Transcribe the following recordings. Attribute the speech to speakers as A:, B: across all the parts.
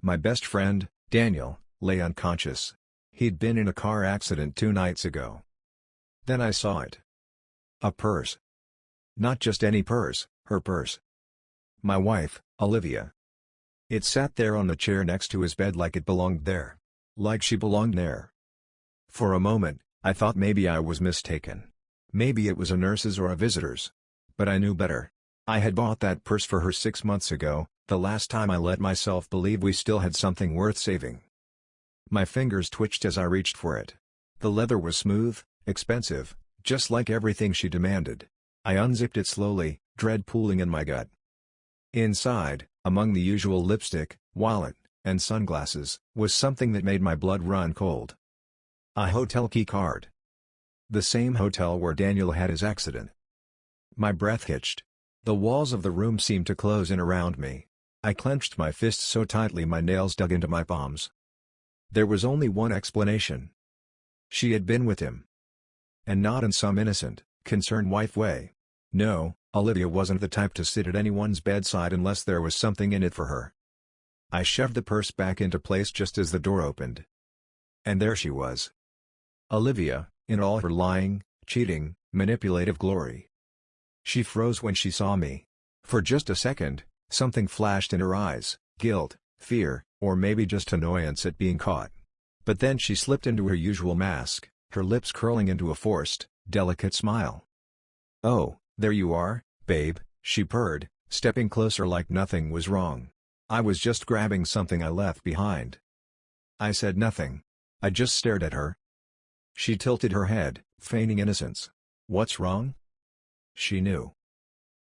A: My best friend, Daniel, lay unconscious. He'd been in a car accident 2 nights ago. Then I saw it. A purse. Not just any purse, her purse. My wife, Olivia. It sat there on the chair next to his bed like it belonged there. Like she belonged there. For a moment, I thought maybe I was mistaken. Maybe it was a nurse's or a visitor's. But I knew better. I had bought that purse for her 6 months ago, the last time I let myself believe we still had something worth saving. My fingers twitched as I reached for it. The leather was smooth, expensive, just like everything she demanded. I unzipped it slowly, dread pooling in my gut. Inside, among the usual lipstick, wallet, and sunglasses, was something that made my blood run cold. A hotel key card. The same hotel where Daniel had his accident. My breath hitched. The walls of the room seemed to close in around me. I clenched my fists so tightly my nails dug into my palms. There was only one explanation. She had been with him. And not in some innocent, concerned wife way. No, Olivia wasn't the type to sit at anyone's bedside unless there was something in it for her. I shoved the purse back into place just as the door opened. And there she was. Olivia, in all her lying, cheating, manipulative glory. She froze when she saw me. For just a second, something flashed in her eyes, guilt, fear, or maybe just annoyance at being caught. But then she slipped into her usual mask, her lips curling into a forced, delicate smile. "Oh, there you are, babe," she purred, stepping closer like nothing was wrong. "I was just grabbing something I left behind." I said nothing. I just stared at her. She tilted her head, feigning innocence. "What's wrong?" She knew.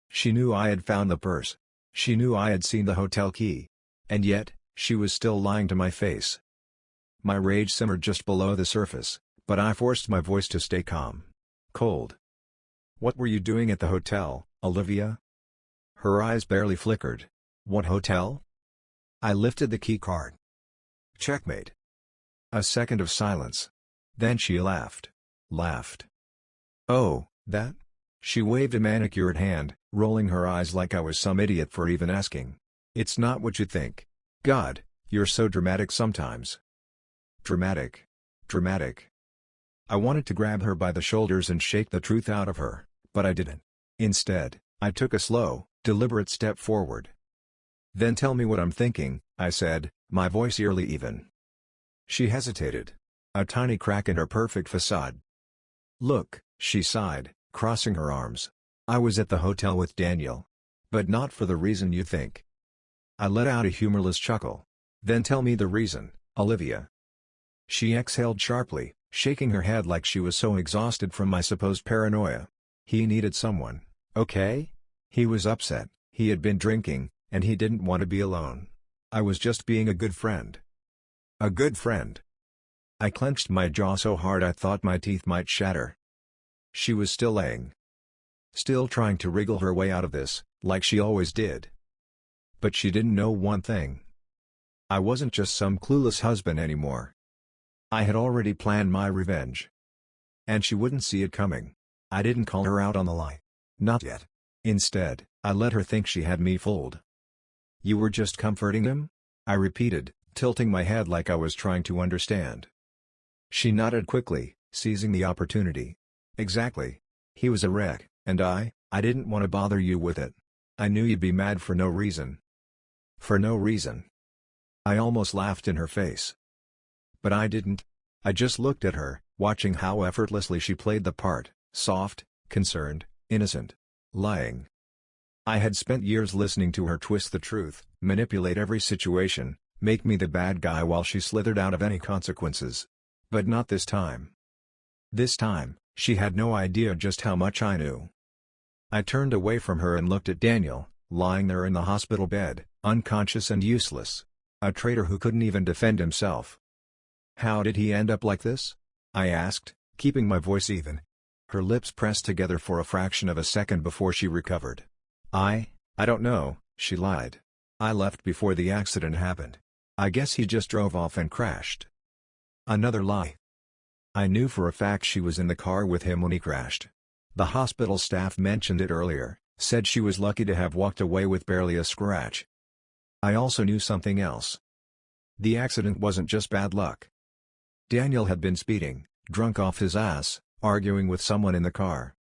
A: She knew I had found the purse. She knew I had seen the hotel key. And yet, she was still lying to my face. My rage simmered just below the surface, but I forced my voice to stay calm. Cold. "What were you doing at the hotel, Olivia?" Her eyes barely flickered. "What hotel?" I lifted the key card. Checkmate. A second of silence. Then she laughed. Laughed. "Oh, that?" She waved a manicured hand, rolling her eyes like I was some idiot for even asking. "It's not what you think. God, you're so dramatic sometimes." Dramatic. Dramatic. I wanted to grab her by the shoulders and shake the truth out of her, but I didn't. Instead, I took a slow, deliberate step forward. "Then tell me what I'm thinking," I said, my voice eerily even. She hesitated. A tiny crack in her perfect facade. "Look," she sighed, crossing her arms. "I was at the hotel with Daniel. But not for the reason you think." I let out a humorless chuckle. "Then tell me the reason, Olivia." She exhaled sharply, shaking her head like she was so exhausted from my supposed paranoia. "He needed someone, okay? He was upset, he had been drinking, and he didn't want to be alone. I was just being a good friend." A good friend. I clenched my jaw so hard I thought my teeth might shatter. She was still laying. Still trying to wriggle her way out of this, like she always did. But she didn't know one thing. I wasn't just some clueless husband anymore. I had already planned my revenge. And she wouldn't see it coming. I didn't call her out on the lie. Not yet. Instead, I let her think she had me fooled. "You were just comforting him?" I repeated, tilting my head like I was trying to understand. She nodded quickly, seizing the opportunity. "Exactly. He was a wreck, and I didn't want to bother you with it. I knew you'd be mad for no reason." For no reason. I almost laughed in her face. But I didn't. I just looked at her, watching how effortlessly she played the part, soft, concerned, innocent, lying. I had spent years listening to her twist the truth, manipulate every situation, make me the bad guy while she slithered out of any consequences. But not this time. This time, she had no idea just how much I knew. I turned away from her and looked at Daniel, lying there in the hospital bed, unconscious and useless. A traitor who couldn't even defend himself. "How did he end up like this?" I asked, keeping my voice even. Her lips pressed together for a fraction of a second before she recovered. I don't know," she lied. "I left before the accident happened. I guess he just drove off and crashed." Another lie. I knew for a fact she was in the car with him when he crashed. The hospital staff mentioned it earlier, said she was lucky to have walked away with barely a scratch. I also knew something else. The accident wasn't just bad luck. Daniel had been speeding, drunk off his ass, arguing with someone in the car.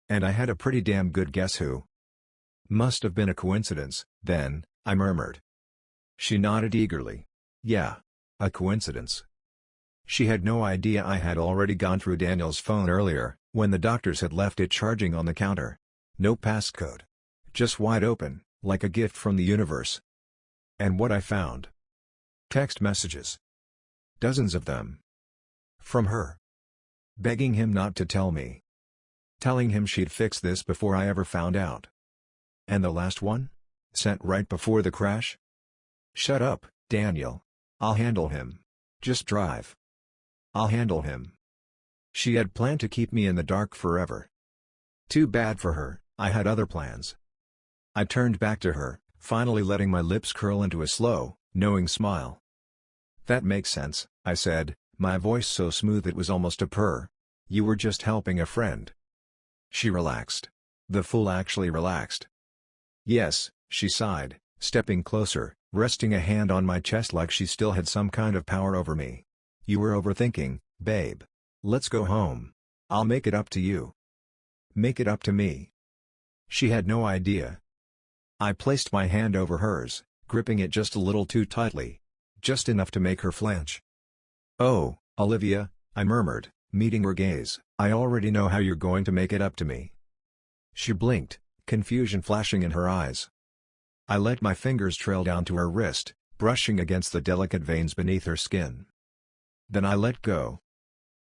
A: And I had a pretty damn good guess who. Must have been a coincidence, then, I murmured. She nodded eagerly. Yeah. A coincidence. She had no idea I had already gone through Daniel's phone earlier, when the doctors had left it charging on the counter. No passcode. Just wide open, like a gift from the universe. And what I found? Text messages. Dozens of them. From her. Begging him not to tell me. Telling him she'd fix this before I ever found out. And the last one? Sent right before the crash? Shut up, Daniel. I'll handle him. Just drive. I'll handle him. She had planned to keep me in the dark forever. Too bad for her, I had other plans. I turned back to her, finally letting my lips curl into a slow, knowing smile. That makes sense, I said, my voice so smooth it was almost a purr. You were just helping a friend. She relaxed. The fool actually relaxed. Yes, she sighed, stepping closer, resting a hand on my chest like she still had some kind of power over me. You were overthinking, babe. Let's go home. I'll make it up to you. Make it up to me. She had no idea. I placed my hand over hers, gripping it just a little too tightly. Just enough to make her flinch. Oh, Olivia, I murmured, meeting her gaze, I already know how you're going to make it up to me. She blinked, confusion flashing in her eyes. I let my fingers trail down to her wrist, brushing against the delicate veins beneath her skin. Then I let go.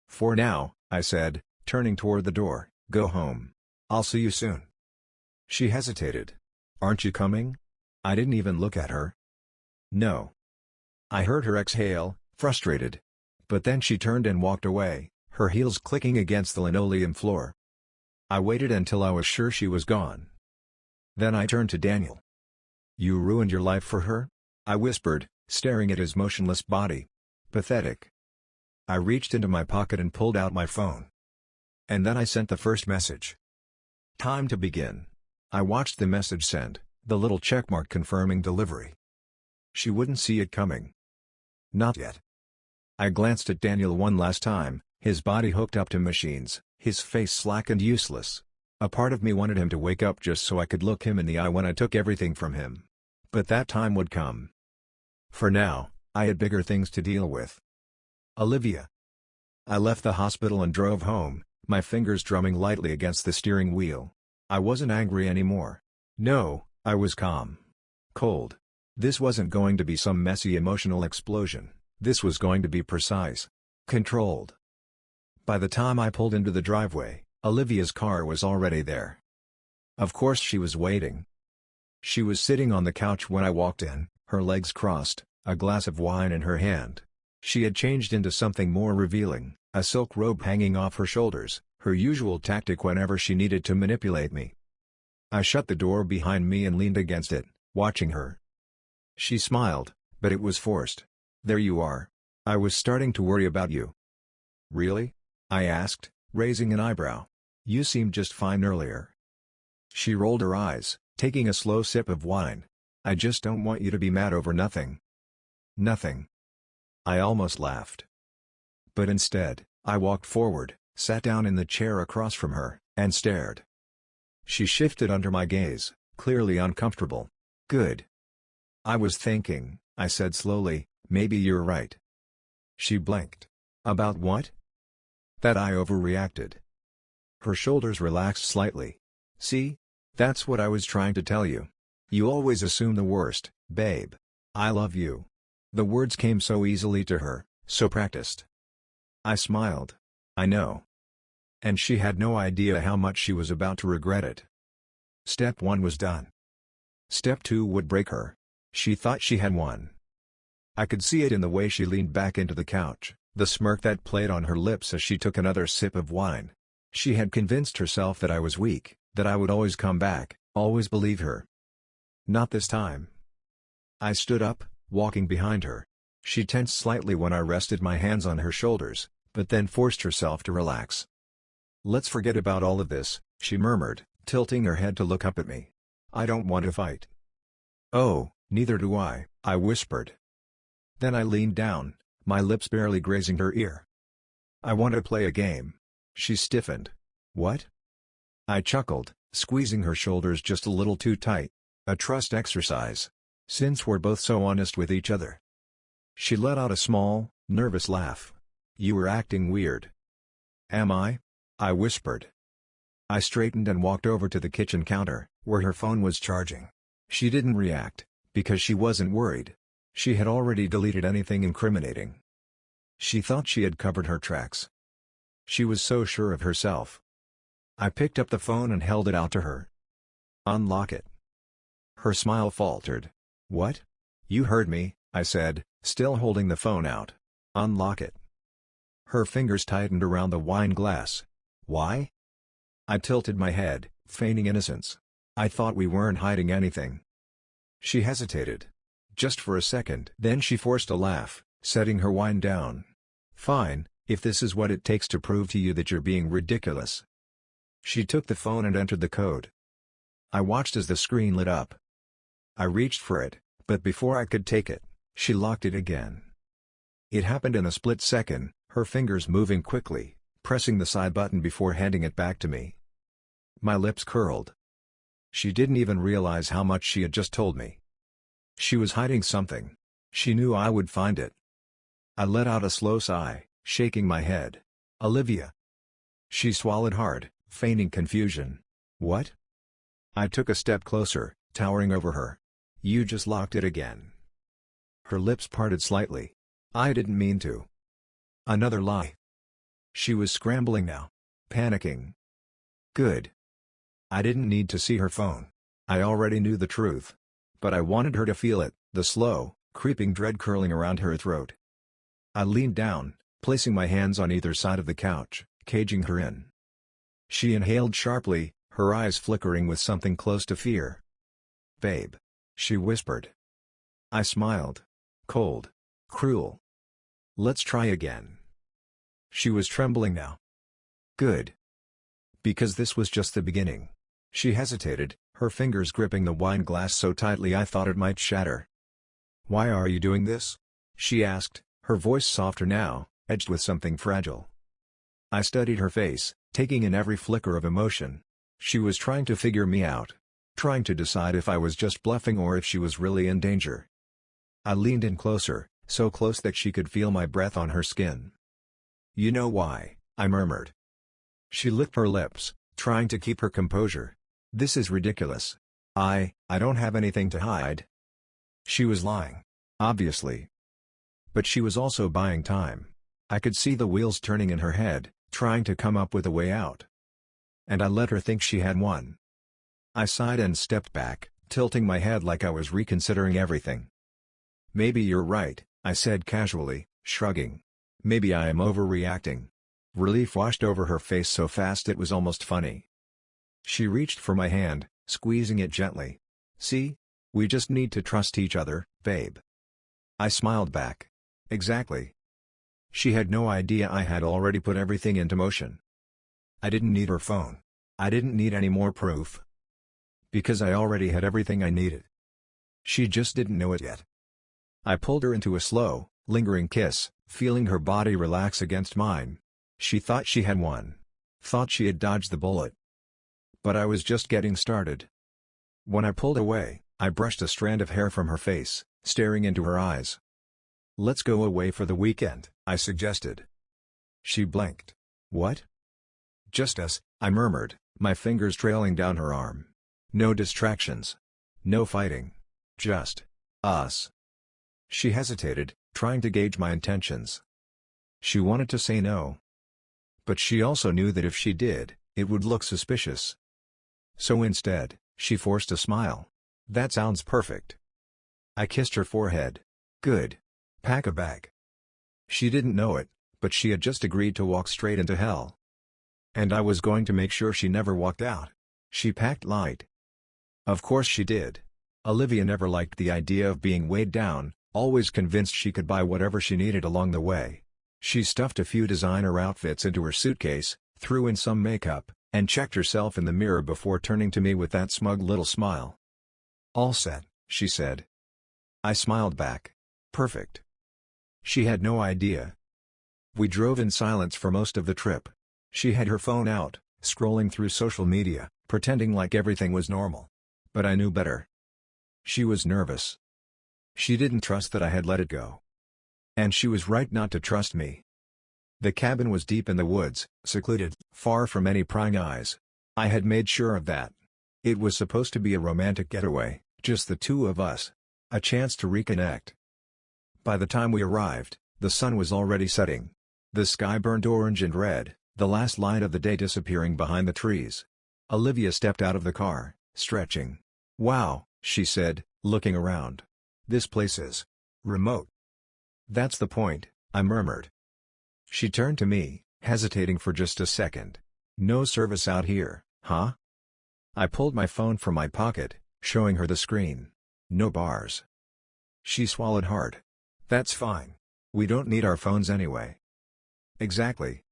A: For now, I said, turning toward the door, go home. I'll see you soon. She hesitated. Aren't you coming? I didn't even look at her. No. I heard her exhale, frustrated. But then she turned and walked away, her heels clicking against the linoleum floor. I waited until I was sure she was gone. Then I turned to Daniel. You ruined your life for her? I whispered, staring at his motionless body. Pathetic. I reached into my pocket and pulled out my phone. And then I sent the first message. Time to begin. I watched the message send, the little checkmark confirming delivery. She wouldn't see it coming. Not yet. I glanced at Daniel one last time, his body hooked up to machines, his face slack and useless. A part of me wanted him to wake up just so I could look him in the eye when I took everything from him. But that time would come. For now, I had bigger things to deal with. Olivia. I left the hospital and drove home, my fingers drumming lightly against the steering wheel. I wasn't angry anymore. No, I was calm. Cold. This wasn't going to be some messy emotional explosion, this was going to be precise. Controlled. By the time I pulled into the driveway, Olivia's car was already there. Of course she was waiting. She was sitting on the couch when I walked in, her legs crossed, a glass of wine in her hand. She had changed into something more revealing, a silk robe hanging off her shoulders, her usual tactic whenever she needed to manipulate me. I shut the door behind me and leaned against it, watching her. She smiled, but it was forced. There you are. I was starting to worry about you. Really? I asked, raising an eyebrow. You seemed just fine earlier. She rolled her eyes, taking a slow sip of wine. I just don't want you to be mad over nothing. Nothing. I almost laughed. But instead, I walked forward, sat down in the chair across from her, and stared. She shifted under my gaze, clearly uncomfortable. Good. I was thinking, I said slowly, maybe you're right. She blinked. About what? That I overreacted. Her shoulders relaxed slightly. See? That's what I was trying to tell you. You always assume the worst, babe. I love you. The words came so easily to her, so practiced. I smiled. I know. And she had no idea how much she was about to regret it. Step 1 was done. Step 2 would break her. She thought she had won. I could see it in the way she leaned back into the couch, the smirk that played on her lips as she took another sip of wine. She had convinced herself that I was weak, that I would always come back, always believe her. Not this time. I stood up, walking behind her. She tensed slightly when I rested my hands on her shoulders, but then forced herself to relax. Let's forget about all of this, she murmured, tilting her head to look up at me. I don't want to fight. Oh, neither do I whispered. Then I leaned down, my lips barely grazing her ear. "I want to play a game." She stiffened. "What?" I chuckled, squeezing her shoulders just a little too tight. "A trust exercise. Since we're both so honest with each other." She let out a small, nervous laugh. "You were acting weird." "Am I?" I whispered. I straightened and walked over to the kitchen counter, where her phone was charging. She didn't react, because she wasn't worried. She had already deleted anything incriminating. She thought she had covered her tracks. She was so sure of herself. I picked up the phone and held it out to her. "Unlock it." Her smile faltered. "What?" "You heard me," I said, still holding the phone out. "Unlock it." Her fingers tightened around the wine glass. "Why?" I tilted my head, feigning innocence. "I thought we weren't hiding anything." She hesitated. Just for a second. Then she forced a laugh, setting her wine down. "Fine, if this is what it takes to prove to you that you're being ridiculous." She took the phone and entered the code. I watched as the screen lit up. I reached for it, but before I could take it, she locked it again. It happened in a split second, her fingers moving quickly, pressing the side button before handing it back to me. My lips curled. She didn't even realize how much she had just told me. She was hiding something. She knew I would find it. I let out a slow sigh, shaking my head. "Olivia." She swallowed hard, feigning confusion. "What?" I took a step closer, towering over her. "You just locked it again." Her lips parted slightly. "I didn't mean to." Another lie. She was scrambling now. Panicking. Good. I didn't need to see her phone. I already knew the truth. But I wanted her to feel it, the slow, creeping dread curling around her throat. I leaned down, placing my hands on either side of the couch, caging her in. She inhaled sharply, her eyes flickering with something close to fear. "Babe," she whispered. I smiled. Cold. Cruel. "Let's try again." She was trembling now. Good. Because this was just the beginning. She hesitated, her fingers gripping the wine glass so tightly I thought it might shatter. "Why are you doing this?" she asked, her voice softer now, edged with something fragile. I studied her face, taking in every flicker of emotion. She was trying to figure me out. Trying to decide if I was just bluffing or if she was really in danger. I leaned in closer, so close that she could feel my breath on her skin. "You know why," I murmured. She licked her lips, trying to keep her composure. "This is ridiculous. I don't have anything to hide." She was lying. Obviously. But she was also buying time. I could see the wheels turning in her head, trying to come up with a way out. And I let her think she had one. I sighed and stepped back, tilting my head like I was reconsidering everything. "Maybe you're right," I said casually, shrugging. "Maybe I am overreacting." Relief washed over her face so fast it was almost funny. She reached for my hand, squeezing it gently. "See? We just need to trust each other, babe." I smiled back. Exactly. She had no idea I had already put everything into motion. I didn't need her phone. I didn't need any more proof. Because I already had everything I needed. She just didn't know it yet. I pulled her into a slow, lingering kiss, feeling her body relax against mine. She thought she had won. Thought she had dodged the bullet. But I was just getting started. When I pulled away, I brushed a strand of hair from her face, staring into her eyes. "Let's go away for the weekend," I suggested. She blinked. "What?" "Just us," I murmured, my fingers trailing down her arm. "No distractions. No fighting. Just us." She hesitated, trying to gauge my intentions. She wanted to say no. But she also knew that if she did, it would look suspicious. So instead, she forced a smile. "That sounds perfect." I kissed her forehead. "Good. Pack a bag." She didn't know it, but she had just agreed to walk straight into hell. And I was going to make sure she never walked out. She packed light. Of course she did. Olivia never liked the idea of being weighed down, always convinced she could buy whatever she needed along the way. She stuffed a few designer outfits into her suitcase, threw in some makeup, and checked herself in the mirror before turning to me with that smug little smile. "All set," she said. I smiled back. "Perfect." She had no idea. We drove in silence for most of the trip. She had her phone out, scrolling through social media, pretending like everything was normal. But I knew better. She was nervous. She didn't trust that I had let it go. And she was right not to trust me. The cabin was deep in the woods, secluded, far from any prying eyes. I had made sure of that. It was supposed to be a romantic getaway, just the two of us. A chance to reconnect. By the time we arrived, the sun was already setting. The sky burned orange and red, the last light of the day disappearing behind the trees. Olivia stepped out of the car, stretching. "Wow," she said, looking around. "This place is remote." "That's the point," I murmured. She turned to me, hesitating for just a second. "No service out here, huh?" I pulled my phone from my pocket, showing her the screen. "No bars." She swallowed hard. "That's fine. We don't need our phones anyway." "Exactly."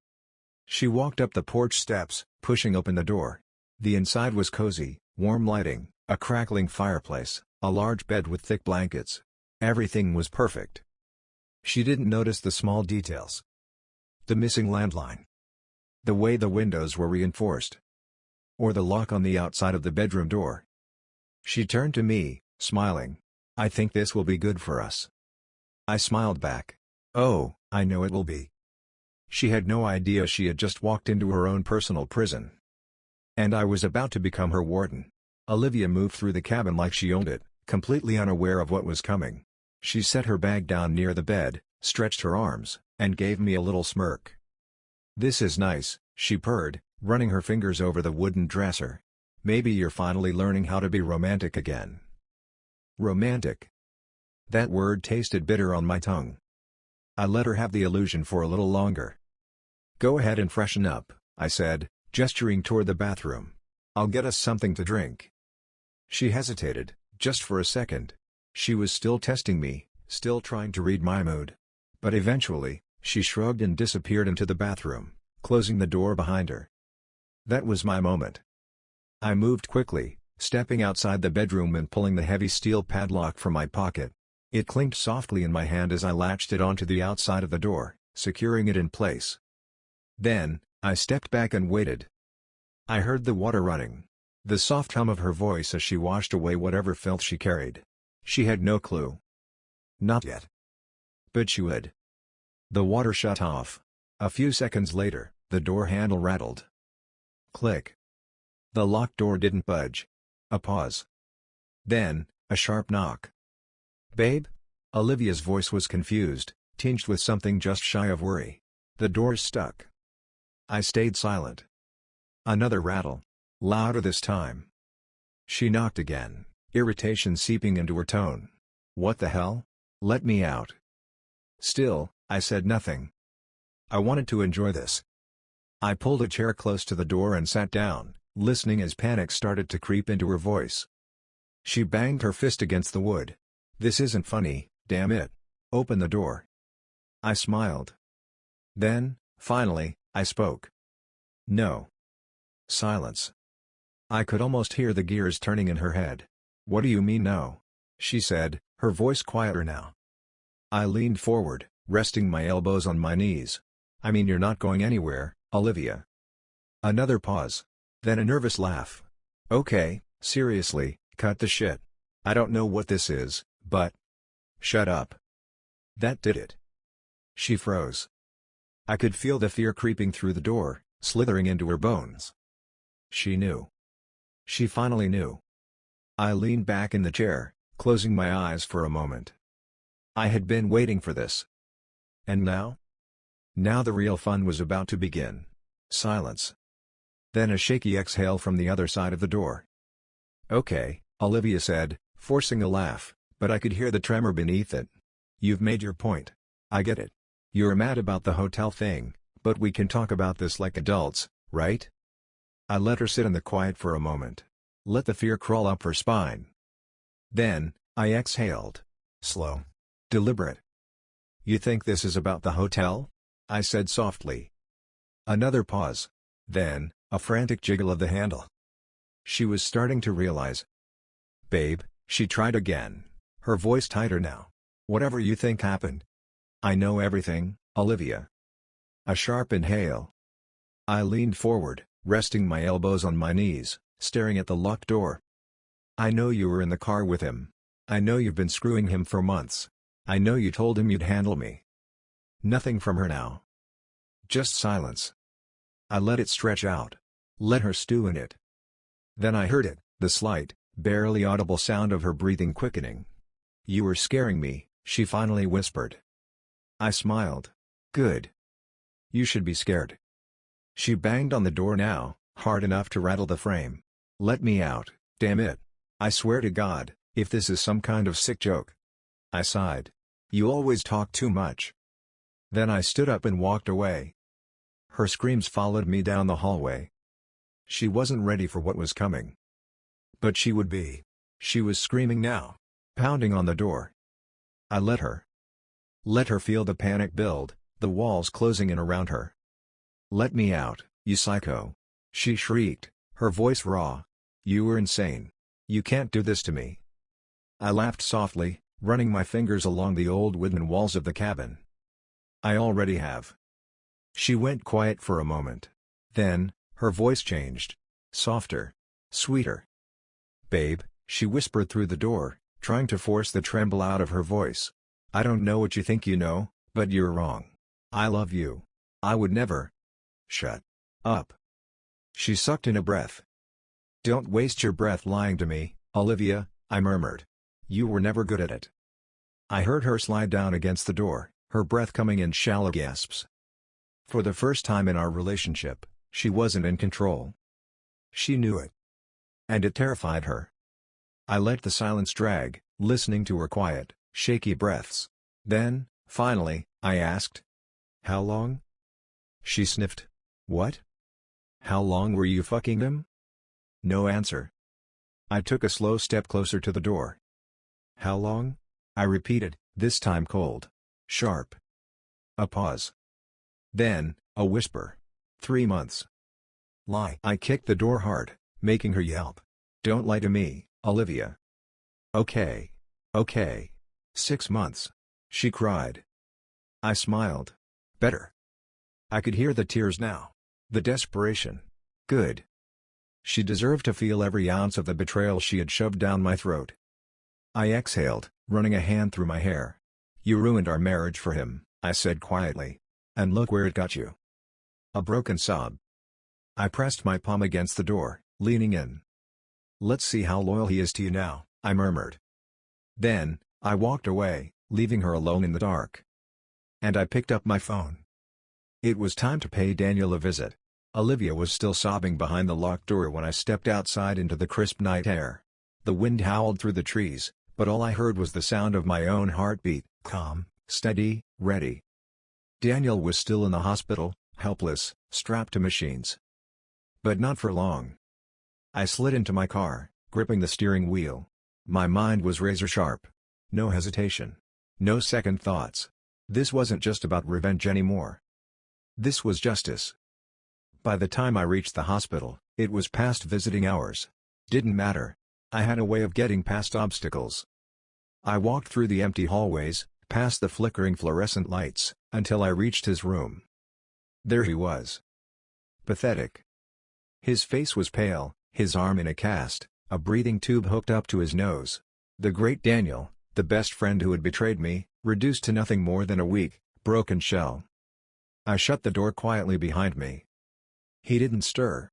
A: She walked up the porch steps, pushing open the door. The inside was cozy, warm lighting, a crackling fireplace, a large bed with thick blankets. Everything was perfect. She didn't notice the small details. The missing landline. The way the windows were reinforced. Or the lock on the outside of the bedroom door. She turned to me, smiling. "I think this will be good for us." I smiled back. "Oh, I know it will be." She had no idea she had just walked into her own personal prison. And I was about to become her warden. Olivia moved through the cabin like she owned it, completely unaware of what was coming. She set her bag down near the bed, stretched her arms, and gave me a little smirk. "This is nice," she purred, running her fingers over the wooden dresser. "Maybe you're finally learning how to be romantic again." Romantic. That word tasted bitter on my tongue. I let her have the illusion for a little longer. "Go ahead and freshen up," I said, gesturing toward the bathroom. "I'll get us something to drink." She hesitated, just for a second. She was still testing me, still trying to read my mood. But eventually, she shrugged and disappeared into the bathroom, closing the door behind her. That was my moment. I moved quickly, stepping outside the bedroom and pulling the heavy steel padlock from my pocket. It clinked softly in my hand as I latched it onto the outside of the door, securing it in place. Then, I stepped back and waited. I heard the water running. The soft hum of her voice as she washed away whatever filth she carried. She had no clue. Not yet. But she would. The water shut off. A few seconds later, the door handle rattled. Click. The locked door didn't budge. A pause. Then, a sharp knock. "Babe?" Olivia's voice was confused, tinged with something just shy of worry. "The door's stuck." I stayed silent. Another rattle. Louder this time. She knocked again, irritation seeping into her tone. "What the hell? Let me out." Still, I said nothing. I wanted to enjoy this. I pulled a chair close to the door and sat down, listening as panic started to creep into her voice. She banged her fist against the wood. "This isn't funny, damn it. Open the door." I smiled. Then, finally, I spoke. "No." Silence. I could almost hear the gears turning in her head. "What do you mean no?" she said, her voice quieter now. I leaned forward, resting my elbows on my knees. "I mean you're not going anywhere, Olivia." Another pause. Then a nervous laugh. "Okay, seriously, cut the shit. I don't know what this is, but..." "Shut up." That did it. She froze. I could feel the fear creeping through the door, slithering into her bones. She knew. She finally knew. I leaned back in the chair, closing my eyes for a moment. I had been waiting for this. And now? Now the real fun was about to begin. Silence. Then a shaky exhale from the other side of the door. "Okay," Olivia said, forcing a laugh, but I could hear the tremor beneath it. "You've made your point. I get it. You're mad about the hotel thing, but we can talk about this like adults, right?" I let her sit in the quiet for a moment. Let the fear crawl up her spine. Then, I exhaled. Slow. Deliberate. "You think this is about the hotel?" I said softly. Another pause. Then, a frantic jiggle of the handle. She was starting to realize. "Babe," she tried again, her voice tighter now. "Whatever you think happened. I know everything, Olivia. A sharp inhale. I leaned forward, resting my elbows on my knees, staring at the locked door. I know you were in the car with him. I know you've been screwing him for months. I know you told him you'd handle me. Nothing from her now. Just silence. I let it stretch out. Let her stew in it. Then I heard it, the slight, barely audible sound of her breathing quickening. "You were scaring me," she finally whispered. I smiled. "Good. You should be scared." She banged on the door now, hard enough to rattle the frame. "Let me out, damn it. I swear to God, if this is some kind of sick joke." I sighed. "You always talk too much." Then I stood up and walked away. Her screams followed me down the hallway. She wasn't ready for what was coming. But she would be. She was screaming now, pounding on the door. I let her. Let her feel the panic build, the walls closing in around her. "Let me out, you psycho!" she shrieked, her voice raw. "You were insane. You can't do this to me." I laughed softly, running my fingers along the old wooden walls of the cabin. "I already have." She went quiet for a moment. Then, her voice changed. Softer. Sweeter. "Babe," she whispered through the door, trying to force the tremble out of her voice. "I don't know what you think you know, but you're wrong. I love you. I would never—" "Shut up." She sucked in a breath. "Don't waste your breath lying to me, Olivia," I murmured. "You were never good at it." I heard her slide down against the door, her breath coming in shallow gasps. For the first time in our relationship, she wasn't in control. She knew it. And it terrified her. I let the silence drag, listening to her quiet, shaky breaths. Then, finally, I asked, "How long?" She sniffed. "What? How long were you fucking him?" No answer. I took a slow step closer to the door. "How long?" I repeated, this time cold. Sharp. A pause. Then, a whisper. 3 months. Lie. I kicked the door hard, making her yelp. "Don't lie to me, Olivia." Okay. 6 months. She cried. I smiled. Better. I could hear the tears now. The desperation. Good. She deserved to feel every ounce of the betrayal she had shoved down my throat. I exhaled, running a hand through my hair. "You ruined our marriage for him," I said quietly. "And look where it got you." A broken sob. I pressed my palm against the door, leaning in. "Let's see how loyal he is to you now," I murmured. Then, I walked away, leaving her alone in the dark. And I picked up my phone. It was time to pay Daniel a visit. Olivia was still sobbing behind the locked door when I stepped outside into the crisp night air. The wind howled through the trees, but all I heard was the sound of my own heartbeat, calm, steady, ready. Daniel was still in the hospital, helpless, strapped to machines. But not for long. I slid into my car, gripping the steering wheel. My mind was razor sharp. No hesitation. No second thoughts. This wasn't just about revenge anymore. This was justice. By the time I reached the hospital, it was past visiting hours. Didn't matter. I had a way of getting past obstacles. I walked through the empty hallways, past the flickering fluorescent lights, until I reached his room. There he was. Pathetic. His face was pale, his arm in a cast, a breathing tube hooked up to his nose. The great Daniel, the best friend who had betrayed me, reduced to nothing more than a weak, broken shell. I shut the door quietly behind me. He didn't stir.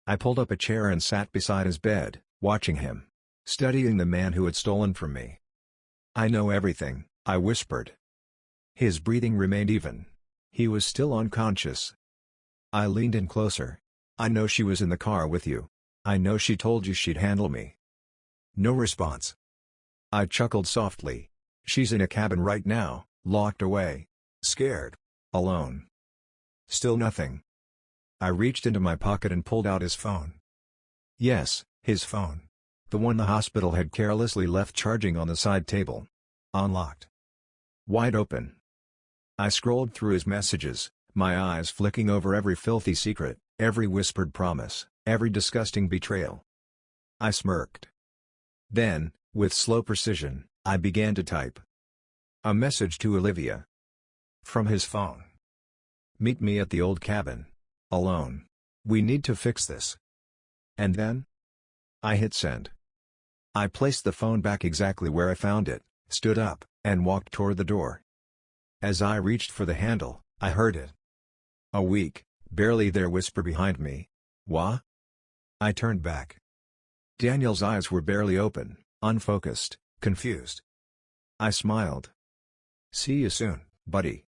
A: I pulled up a chair and sat beside his bed, watching him. Studying the man who had stolen from me. "I know everything," I whispered. His breathing remained even. He was still unconscious. I leaned in closer. "I know she was in the car with you. I know she told you she'd handle me." No response. I chuckled softly. "She's in a cabin right now, locked away. Scared. Alone." Still nothing. I reached into my pocket and pulled out his phone. Yes, his phone. The one the hospital had carelessly left charging on the side table. Unlocked. Wide open. I scrolled through his messages, my eyes flicking over every filthy secret, every whispered promise, every disgusting betrayal. I smirked. Then, with slow precision, I began to type. A message to Olivia. From his phone. Meet me at the old cabin. Alone. We need to fix this. And then? I hit send. I placed the phone back exactly where I found it, stood up, and walked toward the door. As I reached for the handle, I heard it. A weak, barely there whisper behind me. Wha? I turned back. Daniel's eyes were barely open, unfocused, confused. I smiled. See you soon, buddy.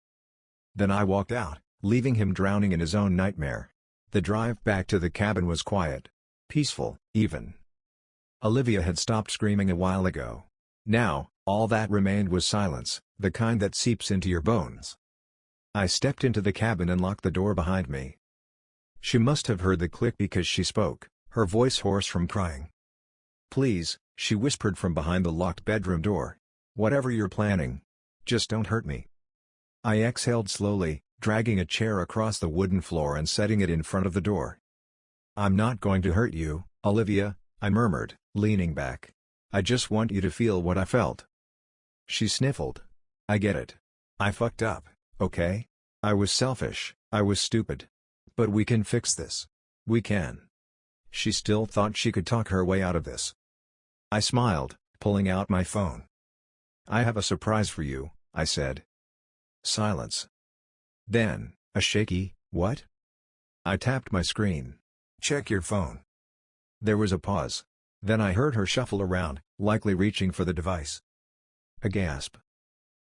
A: Then I walked out, leaving him drowning in his own nightmare. The drive back to the cabin was quiet. Peaceful, even. Olivia had stopped screaming a while ago. Now, all that remained was silence, the kind that seeps into your bones. I stepped into the cabin and locked the door behind me. She must have heard the click because she spoke, her voice hoarse from crying. Please, she whispered from behind the locked bedroom door. Whatever you're planning. Just don't hurt me. I exhaled slowly, dragging a chair across the wooden floor and setting it in front of the door. I'm not going to hurt you, Olivia, I murmured, leaning back. I just want you to feel what I felt. She sniffled. I get it. I fucked up, okay? I was selfish, I was stupid. But we can fix this. We can. She still thought she could talk her way out of this. I smiled, pulling out my phone. I have a surprise for you, I said. Silence. Then, a shaky, what? I tapped my screen. Check your phone. There was a pause. Then I heard her shuffle around, likely reaching for the device. A gasp.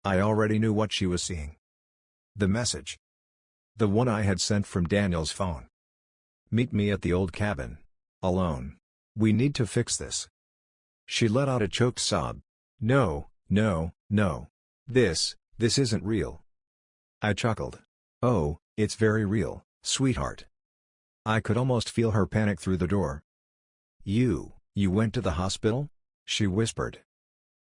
A: I already knew what she was seeing. The message. The one I had sent from Daniel's phone. Meet me at the old cabin. Alone. We need to fix this. She let out a choked sob. No, no, no. This isn't real. I chuckled. Oh, it's very real, sweetheart. I could almost feel her panic through the door. You went to the hospital? She whispered.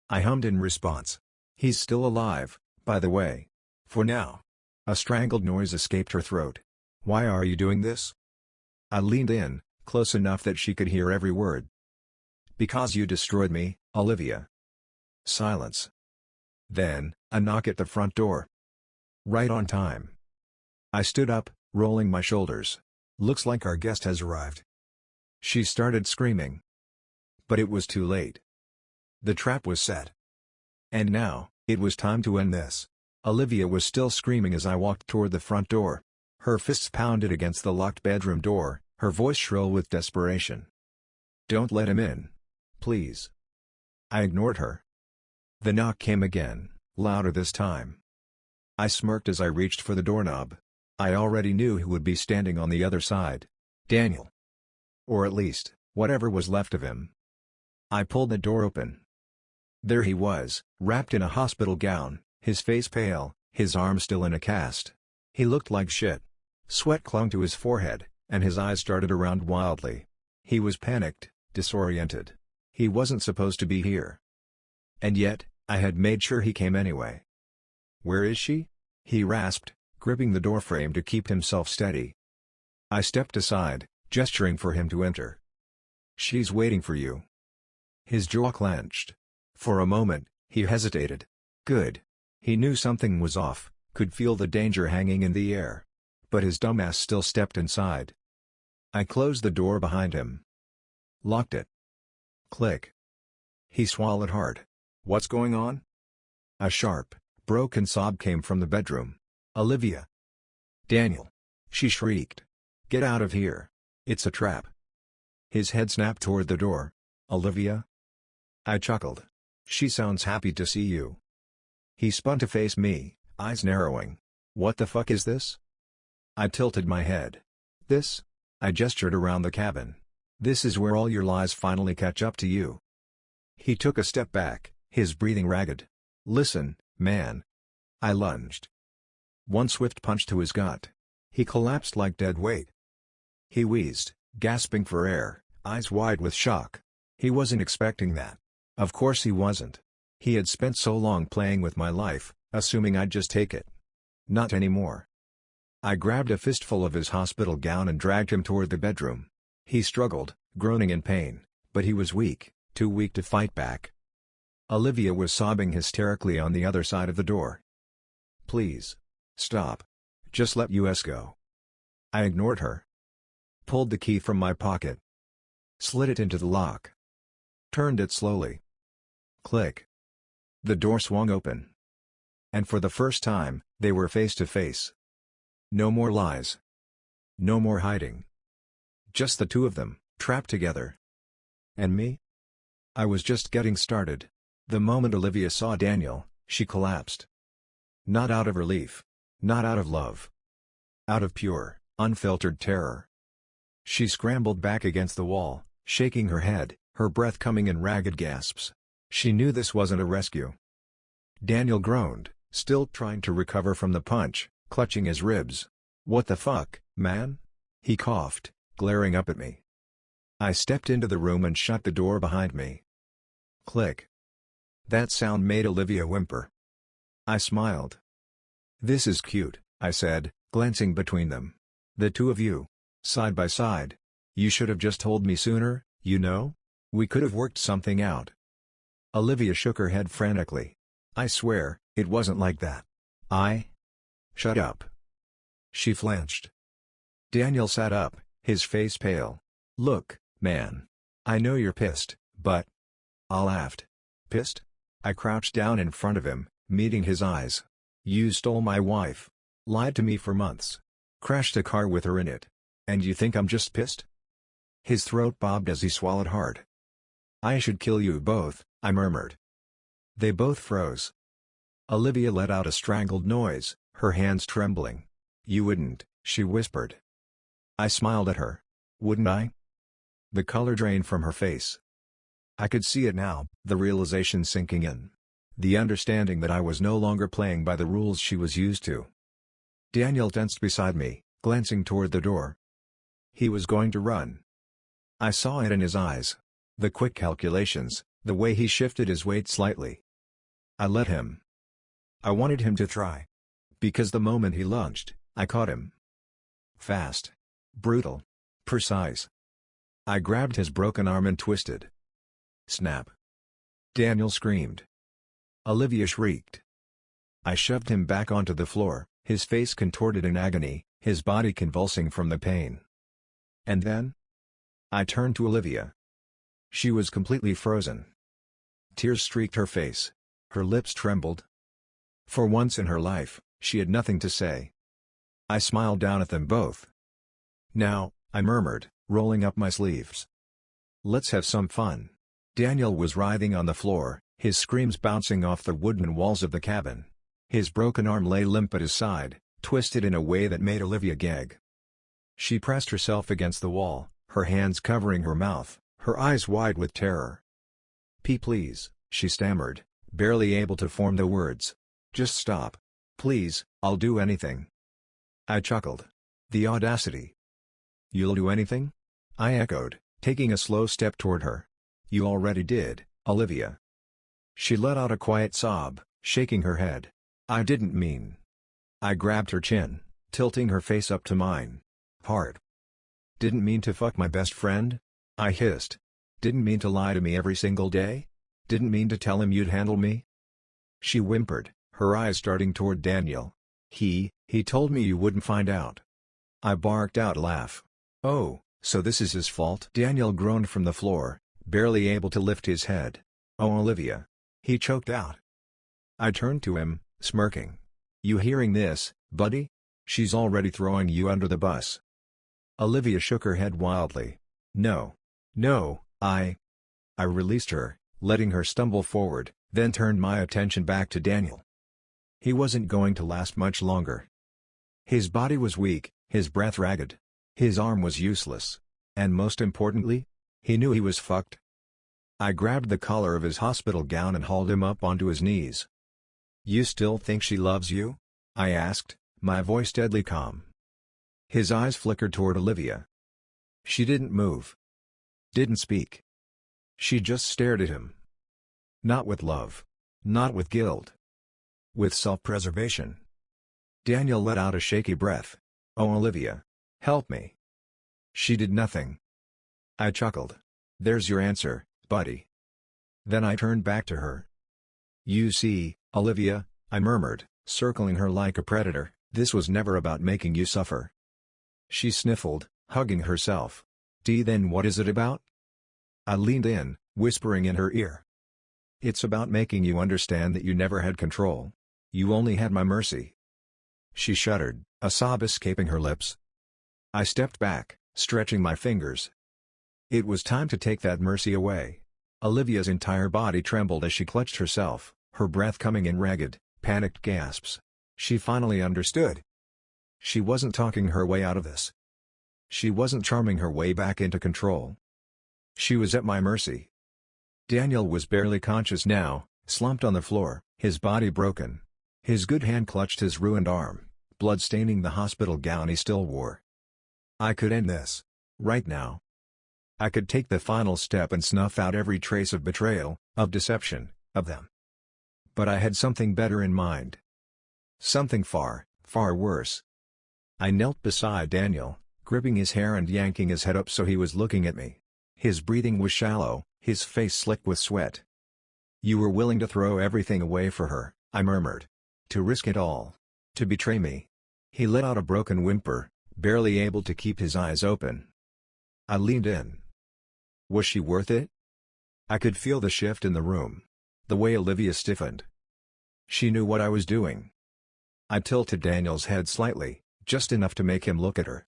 A: I hummed in response. He's still alive, by the way. For now. A strangled noise escaped her throat. Why are you doing this? I leaned in, close enough that she could hear every word. Because you destroyed me, Olivia. Silence. Then, a knock at the front door. Right on time. I stood up, rolling my shoulders. Looks like our guest has arrived. She started screaming. But it was too late. The trap was set. And now, it was time to end this. Olivia was still screaming as I walked toward the front door. Her fists pounded against the locked bedroom door, her voice shrill with desperation. Don't let him in. Please. I ignored her. The knock came again, louder this time. I smirked as I reached for the doorknob. I already knew who would be standing on the other side. Daniel. Or at least, whatever was left of him. I pulled the door open. There he was, wrapped in a hospital gown, his face pale, his arm still in a cast. He looked like shit. Sweat clung to his forehead, and his eyes darted around wildly. He was panicked, disoriented. He wasn't supposed to be here. And yet, I had made sure he came anyway. Where is she? He rasped, gripping the doorframe to keep himself steady. I stepped aside, gesturing for him to enter. She's waiting for you. His jaw clenched. For a moment, he hesitated. Good. He knew something was off, could feel the danger hanging in the air. But his dumbass still stepped inside. I closed the door behind him. Locked it. Click. He swallowed hard. What's going on? A sharp, broken sob came from the bedroom. Olivia. Daniel. She shrieked. Get out of here. It's a trap. His head snapped toward the door. Olivia? I chuckled. She sounds happy to see you. He spun to face me, eyes narrowing. What the fuck is this? I tilted my head. This? I gestured around the cabin. This is where all your lies finally catch up to you. He took a step back, his breathing ragged. Listen, man. I lunged. One swift punch to his gut. He collapsed like dead weight. He wheezed, gasping for air, eyes wide with shock. He wasn't expecting that. Of course he wasn't. He had spent so long playing with my life, assuming I'd just take it. Not anymore. I grabbed a fistful of his hospital gown and dragged him toward the bedroom. He struggled, groaning in pain, but he was weak, too weak to fight back. Olivia was sobbing hysterically on the other side of the door. Please. Stop. Just let us go. I ignored her. Pulled the key from my pocket. Slid it into the lock. Turned it slowly. Click. The door swung open. And for the first time, they were face to face. No more lies. No more hiding. Just the two of them, trapped together. And me? I was just getting started. The moment Olivia saw Daniel, she collapsed. Not out of relief. Not out of love. Out of pure, unfiltered terror. She scrambled back against the wall, shaking her head, her breath coming in ragged gasps. She knew this wasn't a rescue. Daniel groaned, still trying to recover from the punch, clutching his ribs. "What the fuck, man?" he coughed, glaring up at me. I stepped into the room and shut the door behind me. Click. That sound made Olivia whimper. I smiled. "This is cute," I said, glancing between them. "The two of you. Side by side. You should have just told me sooner, you know? We could have worked something out." Olivia shook her head frantically. "I swear, it wasn't like that. Shut up." She flinched. Daniel sat up, his face pale. "Look, man. I know you're pissed, but..." I laughed. "Pissed?" I crouched down in front of him, meeting his eyes. "You stole my wife. Lied to me for months. Crashed a car with her in it. And you think I'm just pissed?" His throat bobbed as he swallowed hard. "I should kill you both," I murmured. They both froze. Olivia let out a strangled noise, her hands trembling. "You wouldn't," she whispered. I smiled at her. "Wouldn't I?" The color drained from her face. I could see it now, the realization sinking in. The understanding that I was no longer playing by the rules she was used to. Daniel tensed beside me, glancing toward the door. He was going to run. I saw it in his eyes. The quick calculations, the way he shifted his weight slightly. I let him. I wanted him to try. Because the moment he lunged, I caught him. Fast. Brutal. Precise. I grabbed his broken arm and twisted. Snap. Daniel screamed. Olivia shrieked. I shoved him back onto the floor, his face contorted in agony, his body convulsing from the pain. And then? I turned to Olivia. She was completely frozen. Tears streaked her face. Her lips trembled. For once in her life, she had nothing to say. I smiled down at them both. "Now," I murmured, rolling up my sleeves. "Let's have some fun." Daniel was writhing on the floor, his screams bouncing off the wooden walls of the cabin. His broken arm lay limp at his side, twisted in a way that made Olivia gag. She pressed herself against the wall, her hands covering her mouth, her eyes wide with terror. Please," she stammered, barely able to form the words. "Just stop. Please, I'll do anything." I chuckled. The audacity. "You'll do anything?" I echoed, taking a slow step toward her. "You already did, Olivia." She let out a quiet sob, shaking her head. "I didn't mean." I grabbed her chin, tilting her face up to mine. "Hard." "Didn't mean to fuck my best friend?" I hissed. "Didn't mean to lie to me every single day? Didn't mean to tell him you'd handle me?" She whimpered, her eyes starting toward Daniel. He told me you wouldn't find out." I barked out a laugh. "Oh, so this is his fault?" Daniel groaned from the floor, barely able to lift his head. "Oh, Olivia." He choked out. I turned to him, smirking. "You hearing this, buddy? She's already throwing you under the bus." Olivia shook her head wildly. "No. No, I released her, letting her stumble forward, then turned my attention back to Daniel. He wasn't going to last much longer. His body was weak, his breath ragged. His arm was useless. And most importantly, he knew he was fucked. I grabbed the collar of his hospital gown and hauled him up onto his knees. "You still think she loves you?" I asked, my voice deadly calm. His eyes flickered toward Olivia. She didn't move. Didn't speak. She just stared at him. Not with love. Not with guilt. With self-preservation. Daniel let out a shaky breath. "Oh, Olivia. Help me." She did nothing. I chuckled. "There's your answer, buddy." Then I turned back to her. "You see, Olivia," I murmured, circling her like a predator, This was never about making you suffer. She sniffled, hugging herself. Then what is it about? I leaned in, whispering in her ear. It's about making you understand that you never had control. You only had my mercy. She shuddered, a sob escaping her lips. I stepped back, stretching my fingers. It was time to take that mercy away. Olivia's entire body trembled as she clutched herself, her breath coming in ragged, panicked gasps. She finally understood. She wasn't talking her way out of this. She wasn't charming her way back into control. She was at my mercy. Daniel was barely conscious now, slumped on the floor, his body broken. His good hand clutched his ruined arm, blood staining the hospital gown he still wore. I could end this. Right now. I could take the final step and snuff out every trace of betrayal, of deception, of them. But I had something better in mind. Something far, far worse. I knelt beside Daniel, gripping his hair and yanking his head up so he was looking at me. His breathing was shallow, his face slick with sweat. You were willing to throw everything away for her, I murmured. To risk it all. To betray me. He let out a broken whimper, barely able to keep his eyes open. I leaned in. Was she worth it? I could feel the shift in the room. The way Olivia stiffened. She knew what I was doing. I tilted Daniel's head slightly, just enough to make him look at her.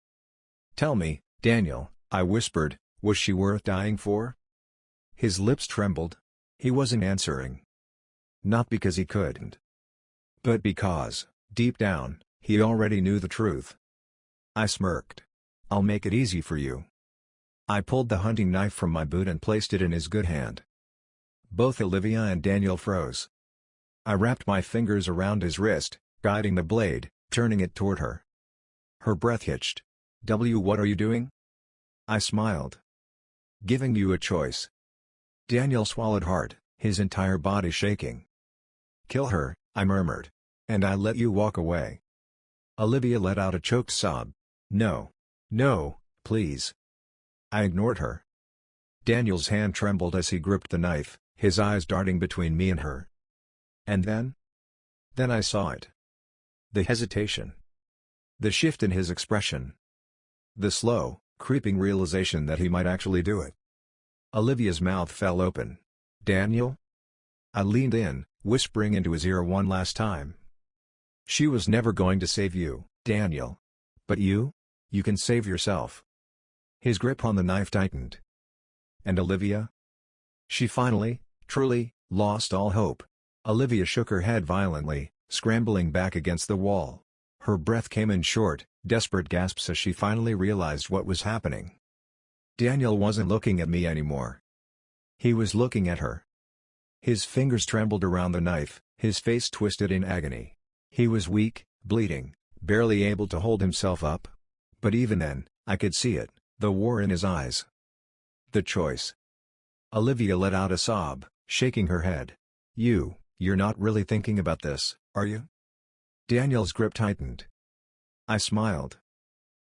A: Tell me, Daniel, I whispered, was she worth dying for? His lips trembled. He wasn't answering. Not because he couldn't. But because, deep down, he already knew the truth. I smirked. I'll make it easy for you. I pulled the hunting knife from my boot and placed it in his good hand. Both Olivia and Daniel froze. I wrapped my fingers around his wrist, guiding the blade, turning it toward her. Her breath hitched. What are you doing? I smiled. Giving you a choice. Daniel swallowed hard, his entire body shaking. Kill her, I murmured. And I let you walk away. Olivia let out a choked sob. No. No, please. I ignored her. Daniel's hand trembled as he gripped the knife, his eyes darting between me and her. And then? Then I saw it. The hesitation. The shift in his expression. The slow, creeping realization that he might actually do it. Olivia's mouth fell open. Daniel? I leaned in, whispering into his ear one last time. She was never going to save you, Daniel. But you? You can save yourself. His grip on the knife tightened. And Olivia? She finally, truly, lost all hope. Olivia shook her head violently, scrambling back against the wall. Her breath came in short, desperate gasps as she finally realized what was happening. Daniel wasn't looking at me anymore. He was looking at her. His fingers trembled around the knife, his face twisted in agony. He was weak, bleeding, barely able to hold himself up. But even then, I could see it, the war in his eyes. The choice. Olivia let out a sob, shaking her head. You're not really thinking about this, are you? Daniel's grip tightened. I smiled.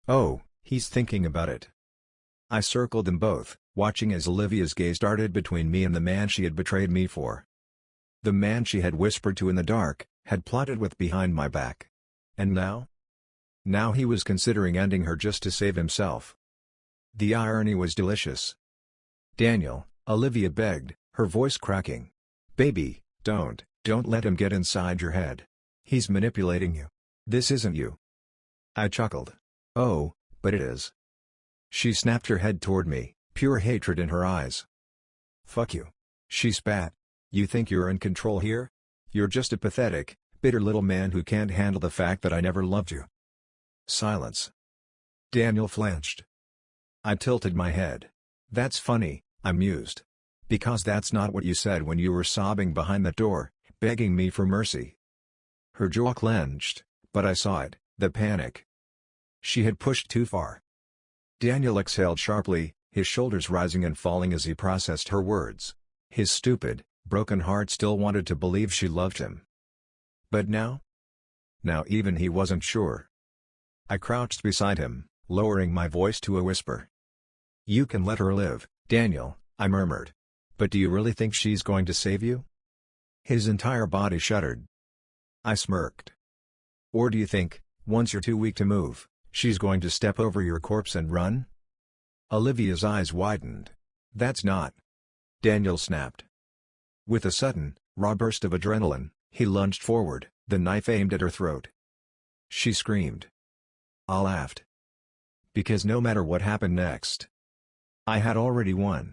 A: Oh, he's thinking about it. I circled them both, watching as Olivia's gaze darted between me and the man she had betrayed me for. The man she had whispered to in the dark, had plotted with behind my back. And now? Now he was considering ending her just to save himself. The irony was delicious. Daniel, Olivia begged, her voice cracking. Baby, don't let him get inside your head. He's manipulating you. This isn't you. I chuckled. Oh, but it is. She snapped her head toward me, pure hatred in her eyes. Fuck you. She spat. You think you're in control here? You're just a pathetic, bitter little man who can't handle the fact that I never loved you. Silence. Daniel flinched. I tilted my head. That's funny, I mused. Because that's not what you said when you were sobbing behind the door, begging me for mercy. Her jaw clenched, but I saw it, the panic. She had pushed too far. Daniel exhaled sharply, his shoulders rising and falling as he processed her words. His stupid, broken heart still wanted to believe she loved him. But now? Now even he wasn't sure. I crouched beside him, lowering my voice to a whisper. You can let her live, Daniel, I murmured. But do you really think she's going to save you? His entire body shuddered. I smirked. Or do you think, Once you're too weak to move, she's going to step over your corpse and run? Olivia's eyes widened. That's not. Daniel snapped. With a sudden, raw burst of adrenaline, he lunged forward, the knife aimed at her throat. She screamed. I laughed. Because no matter what happened next, I had already won.